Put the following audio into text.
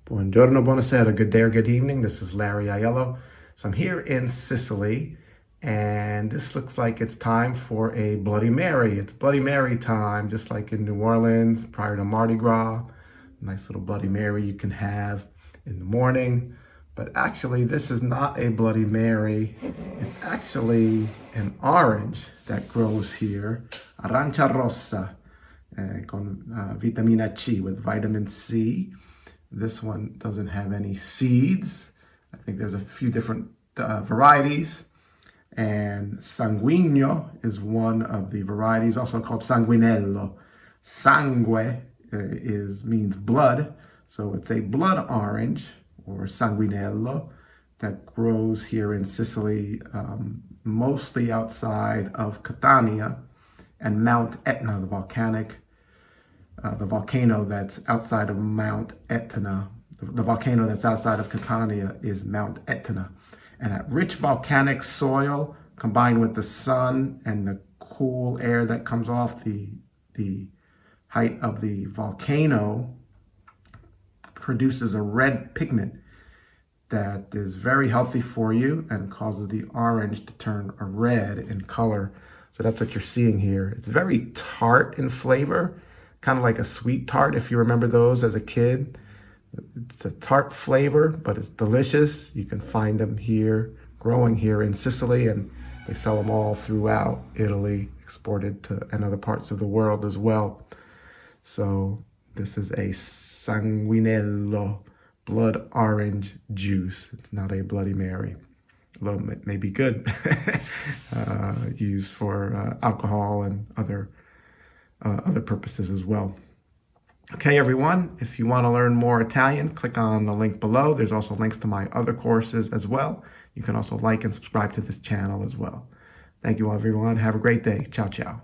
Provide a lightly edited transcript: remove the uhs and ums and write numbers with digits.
Buongiorno, buonasera, good day or good evening. This is Larry Aiello. So I'm here in Sicily, and this looks like it's time for a Bloody Mary. It's Bloody Mary time, just like in New Orleans prior to Mardi Gras. Nice little Bloody Mary you can have in the morning. But actually, this is not a Bloody Mary. It's actually an orange that grows here, Arancia Rossa, con vitamina C, with vitamin C. This one doesn't have any seeds. I think there's a few different varieties. And Sanguinello is one of the varieties, also called Sanguinello. Sangue means blood. So it's a blood orange, or Sanguinello, that grows here in Sicily, mostly outside of Catania and Mount Etna, the volcano that's outside of Mount Etna. The volcano that's outside of Catania is Mount Etna. And that rich volcanic soil combined with the sun and the cool air that comes off the height of the volcano produces a red pigment that is very healthy for you and causes the orange to turn a red in color. So that's what you're seeing here. It's very tart in flavor, kind of like a sweet tart, if you remember those as a kid. It's a tart flavor, but it's delicious. You can find them here, growing here in Sicily, and they sell them all throughout Italy, exported to and other parts of the world as well. So this is a Sanguinello blood orange juice. It's not a Bloody Mary, although it may be good, used for alcohol and other purposes as well. Okay, everyone, if you want to learn more Italian, click on the link below. There's also links to my other courses as well. You can also like and subscribe to this channel as well. Thank you, everyone. Have a great day. Ciao, ciao.